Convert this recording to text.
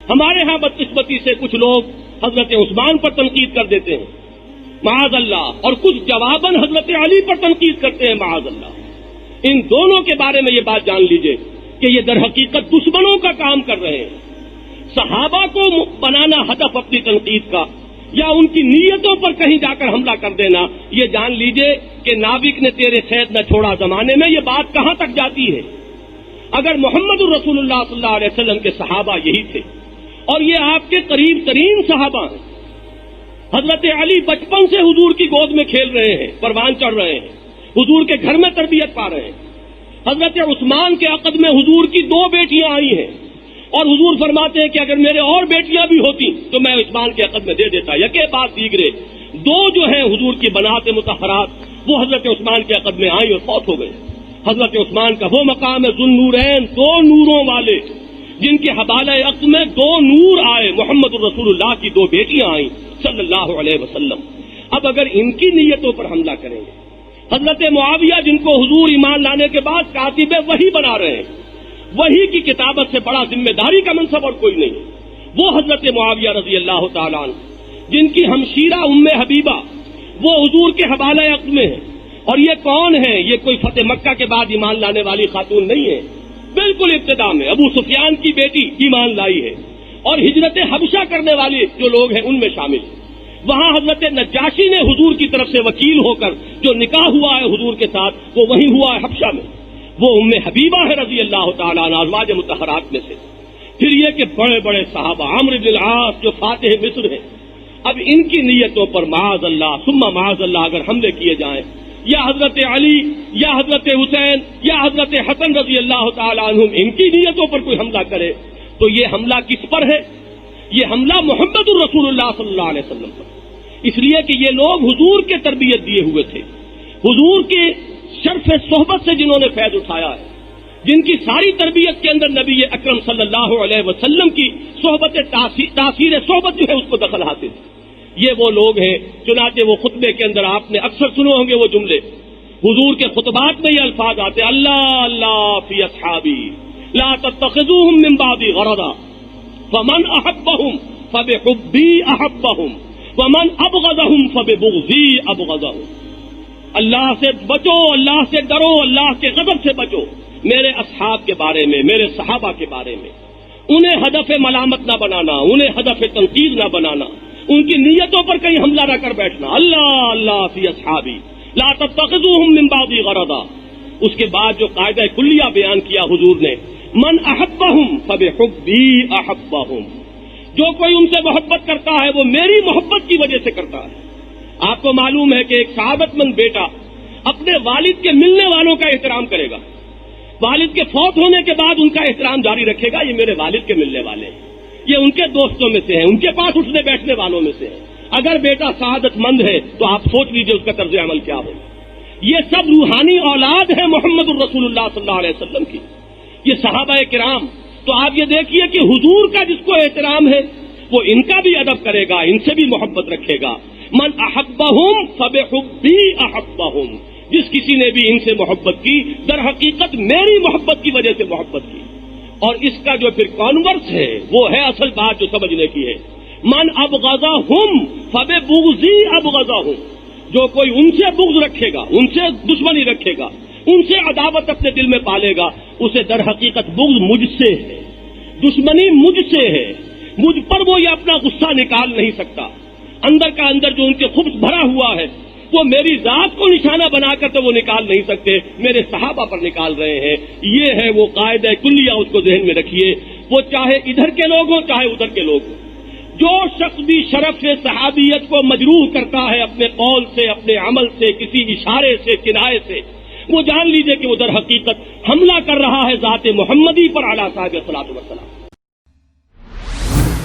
ہمارے ہاں بدقسمتی سے کچھ لوگ حضرت عثمان پر تنقید کر دیتے ہیں معاذ اللہ، اور کچھ جواباً حضرت علی پر تنقید کرتے ہیں معاذ اللہ۔ ان دونوں کے بارے میں یہ بات جان لیجئے کہ یہ در حقیقت دشمنوں کا کام کر رہے ہیں۔ صحابہ کو بنانا ہدف اپنی تنقید کا یا ان کی نیتوں پر کہیں جا کر حملہ کر دینا، یہ جان لیجئے کہ ناوک نے تیرے قید نہ چھوڑا زمانے میں یہ بات کہاں تک جاتی ہے۔ اگر محمد الرسول اللہ صلی اللہ علیہ وسلم کے صحابہ یہی تھے اور یہ آپ کے قریب ترین صحابہ ہیں، حضرت علی بچپن سے حضور کی گود میں کھیل رہے ہیں، پروان چڑھ رہے ہیں، حضور کے گھر میں تربیت پا رہے ہیں۔ حضرت عثمان کے عقد میں حضور کی 2 بیٹیاں آئی ہیں اور حضور فرماتے ہیں کہ اگر میرے اور بیٹیاں بھی ہوتی تو میں عثمان کے عقد میں دے دیتا۔ یکے بعد دیگرے 2 جو ہیں حضور کی بنات مطہرات وہ حضرت عثمان کے عقد میں آئی اور فوت ہو گئے۔ حضرت عثمان کا وہ مقام ہے ذو النورین، 2 نوروں والے، جن کے حوالہ عقد میں 2 نور آئے، محمد الرسول اللہ کی 2 بیٹیاں آئیں صلی اللہ علیہ وسلم۔ اب اگر ان کی نیتوں پر حملہ کریں گے، حضرت معاویہ جن کو حضور ایمان لانے کے بعد کاتب وحی بنا رہے ہیں، وحی کی کتابت سے بڑا ذمہ داری کا منصب اور کوئی نہیں ہے، وہ حضرت معاویہ رضی اللہ تعالیٰ عنہ جن کی ہمشیرہ ام حبیبہ وہ حضور کے حوالہ عقد میں ہے۔ اور یہ کون ہے؟ یہ کوئی فتح مکہ کے بعد ایمان لانے والی خاتون نہیں ہے، بالکل ابتدا میں ابو سفیان کی بیٹی ایمان لائی ہے اور ہجرت حبشہ کرنے والے جو لوگ ہیں ان میں شامل ہیں۔ وہاں حضرت نجاشی نے حضور کی طرف سے وکیل ہو کر جو نکاح ہوا ہے حضور کے ساتھ وہ وہیں ہوا ہے حبشہ میں، وہ ام حبیبہ ہے رضی اللہ تعالیٰ عنہ ازواج مطہرات میں سے۔ پھر یہ کہ بڑے بڑے صحابہ عمرو بن العاص جو فاتح مصر ہیں، اب ان کی نیتوں پر معاذ اللہ ثم معاذ اللہ اگر حملے کیے جائیں، یا حضرت علی یا حضرت حسین یا حضرت حسن رضی اللہ تعالیٰ عنہم ان کی نیتوں پر کوئی حملہ کرے تو یہ حملہ کس پر ہے؟ یہ حملہ محمد الرسول اللہ صلی اللہ علیہ وسلم پر، اس لیے کہ یہ لوگ حضور کے تربیت دیے ہوئے تھے، حضور کے شرف صحبت سے جنہوں نے فیض اٹھایا ہے، جن کی ساری تربیت کے اندر نبی اکرم صلی اللہ علیہ وسلم کی صحبت تاثیر صحبت جو ہے اس کو دخل حاصل، یہ وہ لوگ ہیں۔ چنانچہ وہ خطبے کے اندر آپ نے اکثر سنے ہوں گے وہ جملے، حضور کے خطبات میں یہ الفاظ آتے اللہ اللہ فی اصحابی لا تتخذوهم من بعدی غرضا فمن احبهم فبحبی احبهم ومن ابغضهم فببغضی ابغضهم۔ اللہ سے بچو، اللہ سے ڈرو، اللہ کے غضب سے بچو، میرے اصحاب کے بارے میں، میرے صحابہ کے بارے میں انہیں ہدف ملامت نہ بنانا، انہیں ہدف تنقید نہ بنانا، ان کی نیتوں پر کہیں حملہ نہ کر بیٹھنا۔ اللہ اللہ فی اصحابی لا تتخذوهم من بعدی غرضا۔ اس کے بعد جو قاعدہ کلیہ بیان کیا حضور نے، من احبهم فبحبی احبهم، جو کوئی ان سے محبت کرتا ہے وہ میری محبت کی وجہ سے کرتا ہے۔ آپ کو معلوم ہے کہ ایک سعادت مند بیٹا اپنے والد کے ملنے والوں کا احترام کرے گا، والد کے فوت ہونے کے بعد ان کا احترام جاری رکھے گا، یہ میرے والد کے ملنے والے ہیں، یہ ان کے دوستوں میں سے ہیں، ان کے پاس اٹھنے بیٹھنے والوں میں سے ہیں۔ اگر بیٹا سعادت مند ہے تو آپ سوچ لیجئے اس کا طرز عمل کیا ہو۔ یہ سب روحانی اولاد ہے محمد الرسول اللہ صلی اللہ علیہ وسلم کی، یہ صحابہ کرام۔ تو آپ یہ دیکھیے کہ حضور کا جس کو احترام ہے وہ ان کا بھی ادب کرے گا، ان سے بھی محبت رکھے گا۔ من احبہم فبحبی احبہم، جس کسی نے بھی ان سے محبت کی در حقیقت میری محبت کی وجہ سے محبت کی۔ اور اس کا جو پھر کانورس ہے وہ ہے اصل بات جو سمجھنے کی ہے، من ابغضہم فببغضی ابغضہم، جو کوئی ان سے بغض رکھے گا، ان سے دشمنی رکھے گا، ان سے عداوت اپنے دل میں پالے گا، اسے در حقیقت بغض مجھ سے ہے، دشمنی مجھ سے ہے، مجھ پر وہ یہ اپنا غصہ نکال نہیں سکتا۔ اندر کا اندر جو ان کے خبث بھرا ہوا ہے وہ میری ذات کو نشانہ بنا کر تو وہ نکال نہیں سکتے، میرے صحابہ پر نکال رہے ہیں۔ یہ ہے وہ قاعدہ کلیہ، اس کو ذہن میں رکھیے، وہ چاہے ادھر کے لوگ ہوں چاہے ادھر کے لوگ ہوں۔ جو شخص بھی شرف سے صحابیت کو مجروح کرتا ہے اپنے قول سے، اپنے عمل سے، کسی اشارے سے، کنایے سے، وہ جان لیجئے کہ وہ در حقیقت حملہ کر رہا ہے ذات محمدی پر علی صاحب الصلاۃ والسلام۔